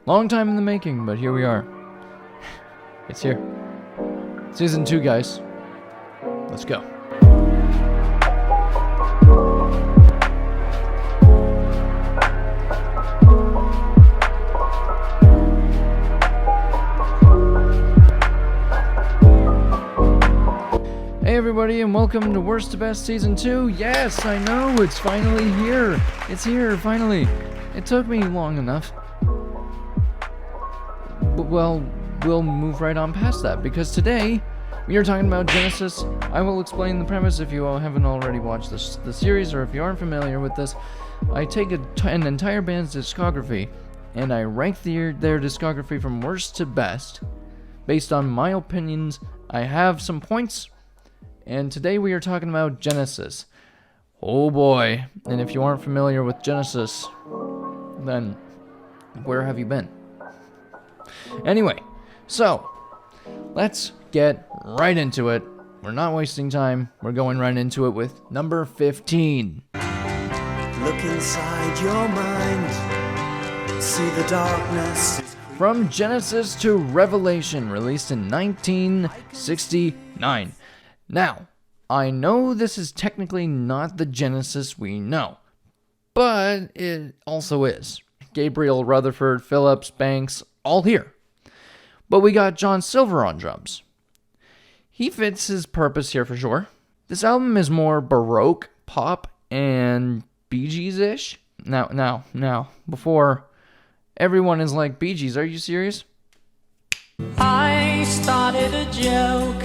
Long time in the making, but here we are. It's here. Season 2, guys. Let's go. Hey everybody, and welcome to Worst to Best Season 2. Yes, I know, it's finally here. It's here, finally. It took me long enough. But, well, we'll move right on past that, because today we are talking about Genesis. I will explain the premise if you all haven't already watched the series, or if you aren't familiar with this. I take an entire band's discography, and I rank their discography from worst to best, based on my opinions. I have some points. And today we are talking about Genesis. Oh boy. And if you aren't familiar with Genesis, then where have you been? Anyway, so let's get right into it. We're not wasting time. We're going right into it with number 15. Look inside your mind. See the darkness. From Genesis to Revelation, released in 1969. Now, I know this is technically not the Genesis we know, but it also is. Gabriel, Rutherford, Phillips, Banks, all here. But we got John Silver on drums. He fits his purpose here for sure. This album is more Baroque, pop, and Bee Gees-ish. Now, before everyone is like, Bee Gees, are you serious? I started a joke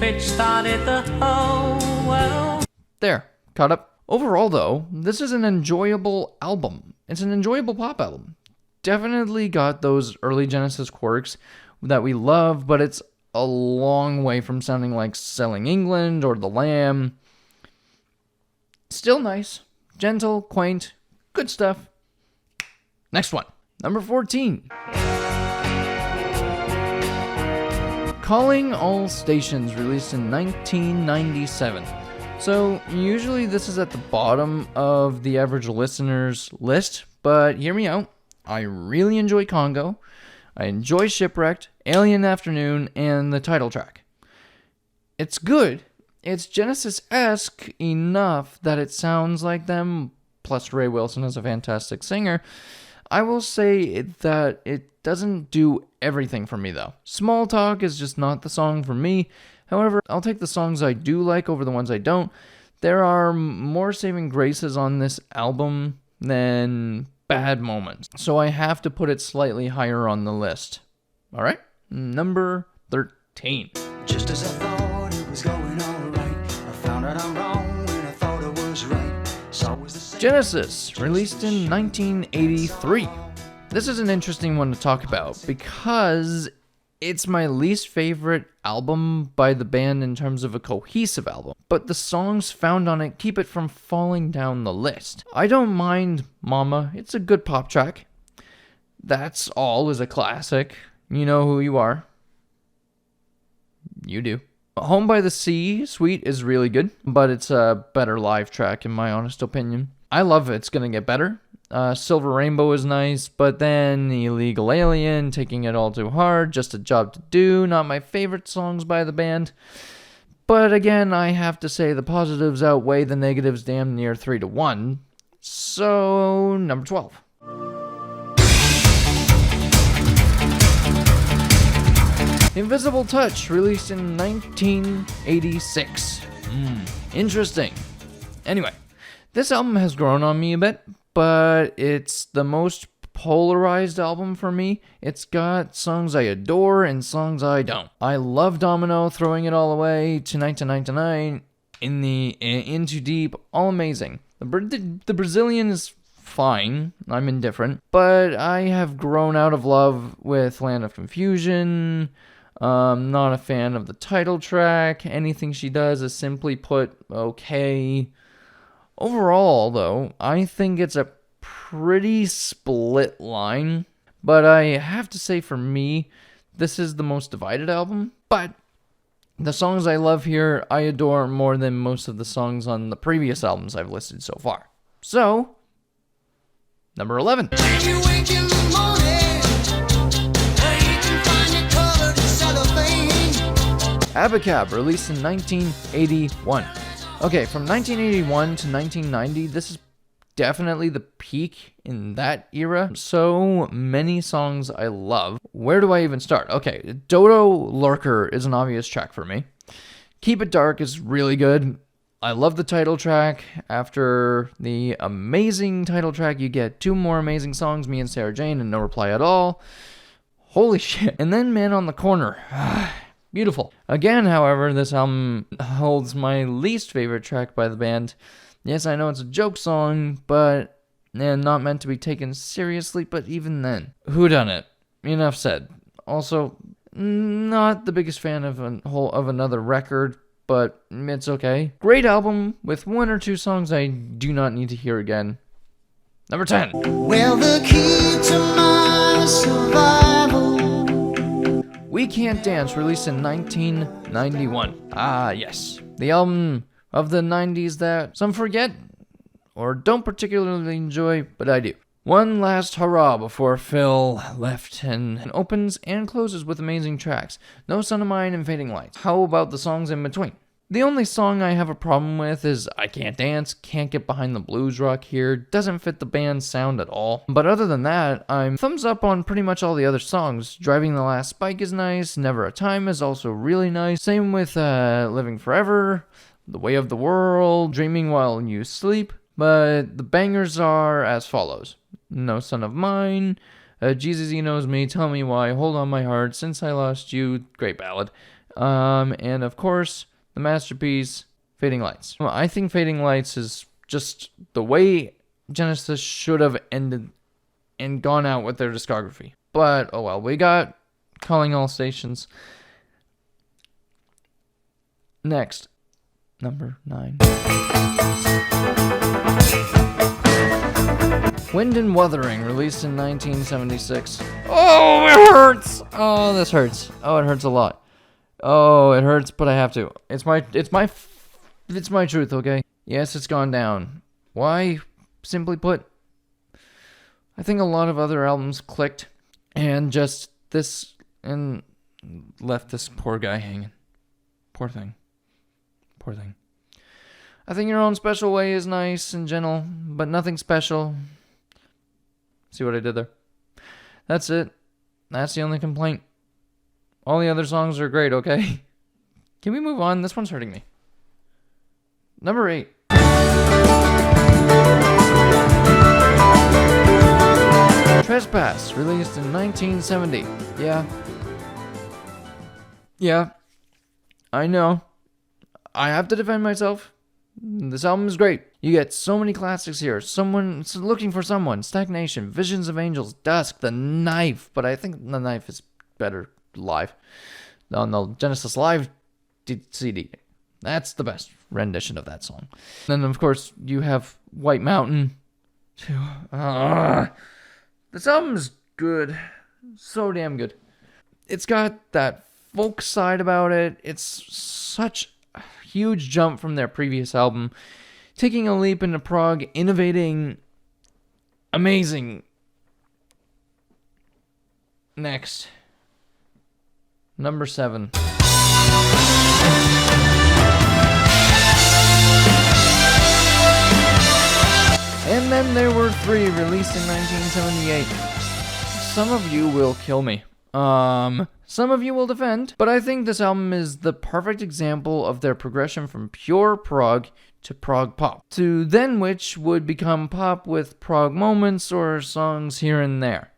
which started the whole world. There, caught up. Overall, though, this is an enjoyable album. It's an enjoyable pop album. Definitely got those early Genesis quirks that we love, but it's a long way from sounding like Selling England or The Lamb. Still nice, gentle, quaint, good stuff. Next one, number 14. Calling All Stations, released in 1997. So, usually this is at the bottom of the average listener's list, but hear me out. I really enjoy Congo. I enjoy Shipwrecked, Alien Afternoon, and the title track. It's good. It's Genesis-esque enough that it sounds like them, plus Ray Wilson is a fantastic singer. I will say that it doesn't do everything for me, though. Small Talk is just not the song for me. However, I'll take the songs I do like over the ones I don't. There are more saving graces on this album than bad moments, so I have to put it slightly higher on the list. Alright, number 13. Just as I thought it was going all right, I found out I'm wrong when I thought it was right. So was the same. Genesis, released in 1983. This is an interesting one to talk about because it's my least favorite album by the band in terms of a cohesive album, but the songs found on it keep it from falling down the list. I don't mind Mama, it's a good pop track. That's All is a classic. You know who you are. You do. Home by the Sea, Sweet is really good, but it's a better live track in my honest opinion. I love it, it's gonna get better. Silver Rainbow is nice, but then Illegal Alien, Taking It All Too Hard, Just a Job to Do, not my favorite songs by the band. But again, I have to say the positives outweigh the negatives damn near 3-1. So, number 12. Invisible Touch, released in 1986. Interesting. Anyway, this album has grown on me a bit, but it's the most polarized album for me. It's got songs I adore and songs I don't. I love Domino, Throwing It All Away, Tonight, In Too Deep, all amazing. The Brazilian is fine, I'm indifferent, but I have grown out of love with Land of Confusion. Not a fan of the title track. Anything she does is simply put okay. Overall, though, I think it's a pretty split line, but I have to say for me, this is the most divided album, but the songs I love here, I adore more than most of the songs on the previous albums I've listed so far. So, number 11. Abacab, released in 1981. Okay, from 1981 to 1990, this is definitely the peak in that era. So many songs I love. Where do I even start? Okay, Dodo Lurker is an obvious track for me. Keep It Dark is really good. I love the title track. After the amazing title track, you get two more amazing songs, Me and Sarah Jane and No Reply at All. Holy shit. And then Man on the Corner. Beautiful. Again, however, this album holds my least favorite track by the band. Yes, I know it's a joke song, but not meant to be taken seriously, but even then. Whodunit? Enough said. Also, not the biggest fan of another record, but it's okay. Great album with one or two songs I do not need to hear again. Number 10. Well, the key to my survival. We Cant Dance, released in 1991. Ah, yes. The album of the 90s that some forget or don't particularly enjoy, but I do. One last hurrah before Phil left, and opens and closes with amazing tracks. No Son of Mine and Fading Lights. How about the songs in between? The only song I have a problem with is I Can't Dance, can't get behind the blues rock here, doesn't fit the band's sound at all. But other than that, I'm thumbs up on pretty much all the other songs. Driving the Last Spike is nice, Never a Time is also really nice. Same with Living Forever, The Way of the World, Dreaming While You Sleep. But the bangers are as follows. No Son of Mine, Jesus He Knows Me, Tell Me Why, Hold On My Heart, Since I Lost You, great ballad. And of course, the masterpiece, Fading Lights. Well, I think Fading Lights is just the way Genesis should have ended and gone out with their discography. But, oh well, we got Calling All Stations. Next, number 9. Wind and Wuthering, released in 1976. Oh, it hurts! Oh, this hurts. Oh, it hurts a lot. Oh, it hurts, but I have to. It's my truth, okay? Yes, it's gone down. Why? Simply put, I think a lot of other albums clicked, and just this, and left this poor guy hanging. Poor thing. Poor thing. I think Your Own Special Way is nice and gentle, but nothing special. See what I did there? That's it. That's the only complaint. All the other songs are great, okay? Can we move on? This one's hurting me. Number 8. Trespass, released in 1970. Yeah, I know. I have to defend myself. This album is great. You get so many classics here. Someone's Looking for Someone, Stagnation, Visions of Angels, Dusk, The Knife. But I think The Knife is better live. On the Genesis Live CD. That's the best rendition of that song. Then, of course, you have White Mountain. This album's good. So damn good. It's got that folk side about it. It's such a huge jump from their previous album. Taking a leap into prog, innovating, amazing. Next. Number 7. And then there were 3, released in 1978. Some of you will kill me. Some of you will defend, but I think this album is the perfect example of their progression from pure prog to prog pop, to then which would become pop with prog moments or songs here and there.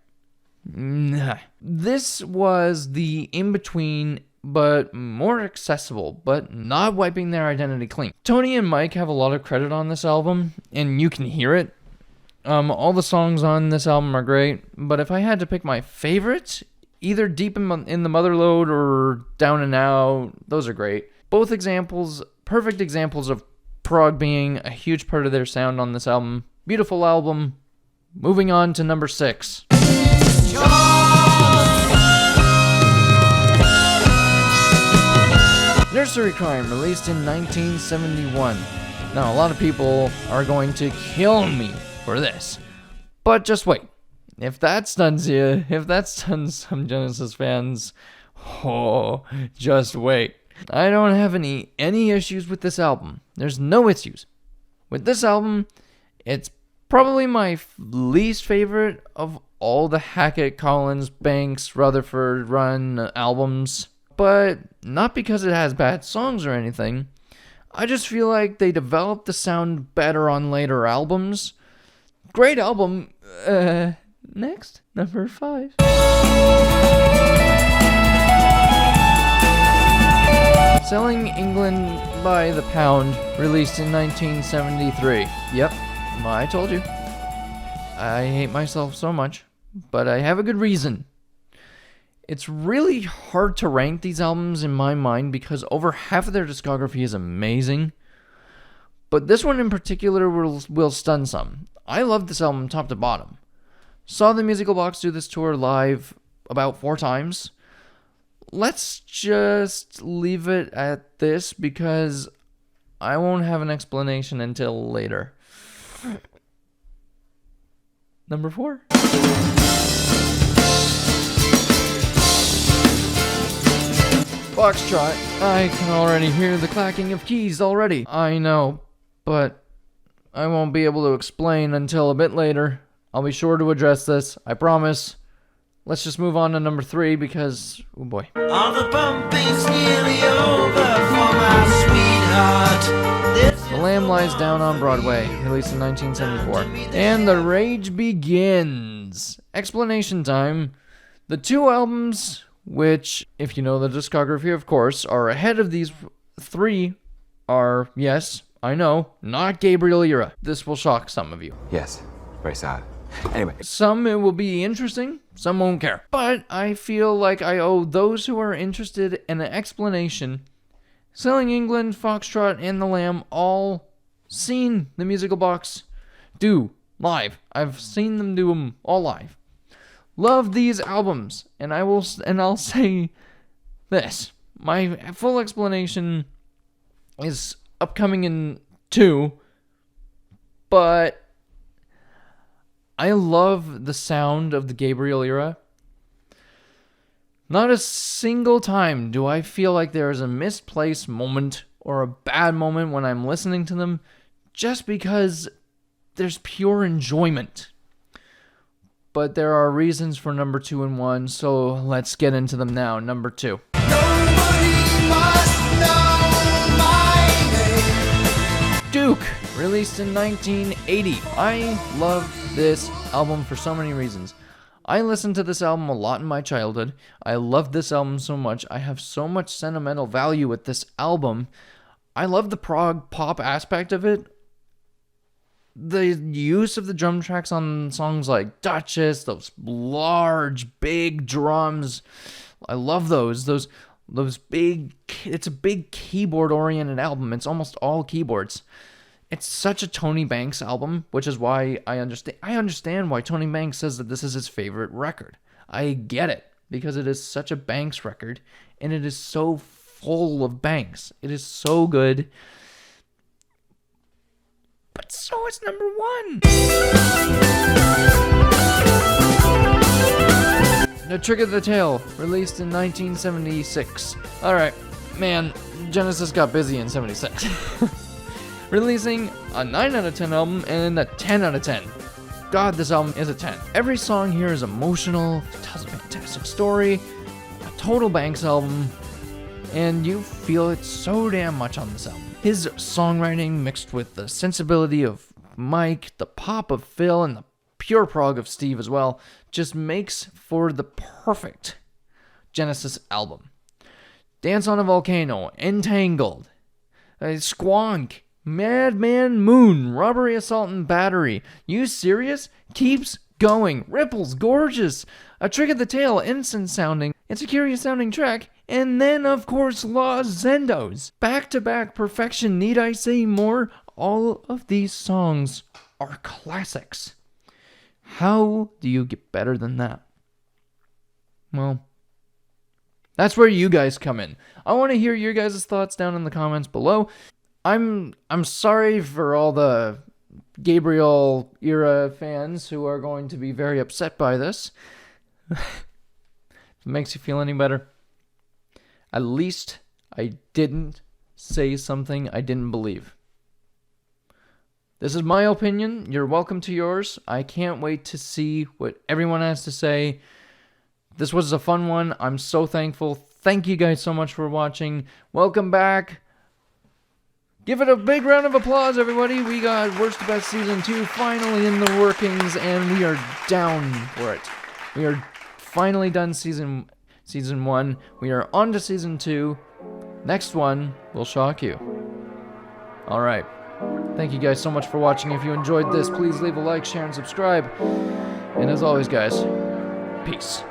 This was the in-between, but more accessible, but not wiping their identity clean. Tony and Mike have a lot of credit on this album, and you can hear it. All the songs on this album are great, but if I had to pick my favorite, either Deep in the Motherlode or Down and Out, those are great. Both examples, perfect examples of prog being a huge part of their sound on this album. Beautiful album. Moving on to number 6. Nursery Crime, released in 1971. Now, a lot of people are going to kill me for this, but just wait. If that stuns you, if that stuns some Genesis fans, oh, just wait. I don't have any issues with this album. There's no issues. With this album, it's probably my least favorite of all the Hackett, Collins, Banks, Rutherford run albums. But not because it has bad songs or anything. I just feel like they developed the sound better on later albums. Great album. Next, number 5. Selling England by the Pound, released in 1973. Yep, I told you. I hate myself so much, but I have a good reason. It's really hard to rank these albums in my mind because over half of their discography is amazing. But this one in particular will stun some. I love this album top to bottom. Saw the Musical Box do this tour live about 4 times. Let's just leave it at this because I won't have an explanation until later. Number 4. Foxtrot. I can already hear the clacking of keys already. I know, but I won't be able to explain until a bit later. I'll be sure to address this, I promise. Let's just move on to number 3 because, oh boy. All the pumping's nearly over for my sweetheart. The Lamb Lies Down on Broadway, released in 1974. And the rage begins. Explanation time. The 2 albums, which, if you know the discography, of course, are ahead of these 3 are, yes, I know, not Gabriel era. This will shock some of you. Yes, very sad. Anyway. Some it will be interesting, some won't care. But I feel like I owe those who are interested an explanation. Selling England, Foxtrot, and The Lamb all seen the Musical Box do live. I've seen them do them all live. Love these albums, and I'll say this. My full explanation is upcoming in 2, but I love the sound of the Gabriel era. Not a single time do I feel like there is a misplaced moment or a bad moment when I'm listening to them, just because there's pure enjoyment. But there are reasons for number 2 and 1, so let's get into them now. Number 2. Duke, released in 1980. I love this album for so many reasons. I listened to this album a lot in my childhood. I love this album so much. I have so much sentimental value with this album. I love the prog pop aspect of it. The use of the drum tracks on songs like Duchess, those large, big drums. I love those big, it's a big keyboard-oriented album. It's almost all keyboards. It's such a Tony Banks album, which is why I understand why Tony Banks says that this is his favorite record. I get it, because it is such a Banks record, and it is so full of Banks. It is so good. But so is number 1. The Trick of the Tail, released in 1976. Alright, man, Genesis got busy in 76. Releasing a 9 out of 10 album and a 10 out of 10. God, this album is a 10. Every song here is emotional, tells a fantastic story, a total Banks album, and you feel it so damn much on this album. His songwriting mixed with the sensibility of Mike, the pop of Phil, and the pure prog of Steve as well, just makes for the perfect Genesis album. Dance on a Volcano, Entangled, Squonk, Madman Moon, Robbery, Assault, and Battery. You serious? Keeps going. Ripples, gorgeous. A Trick of the Tail, innocent sounding. It's a curious sounding track. And then, of course, Los Zendos. Back-to-back perfection, need I say more? All of these songs are classics. How do you get better than that? Well, that's where you guys come in. I want to hear your guys' thoughts down in the comments below. I'm sorry for all the Gabriel era fans who are going to be very upset by this. If it makes you feel any better, at least I didn't say something I didn't believe. This is my opinion. You're welcome to yours. I can't wait to see what everyone has to say. This was a fun one. I'm so thankful. Thank you guys so much for watching. Welcome back. Give it a big round of applause, everybody. We got Worst to Best Season 2 finally in the workings, and we are down for it. We are finally done Season 1. We are on to Season 2. Next one will shock you. Alright. Thank you guys so much for watching. If you enjoyed this, please leave a like, share, and subscribe. And as always, guys, peace.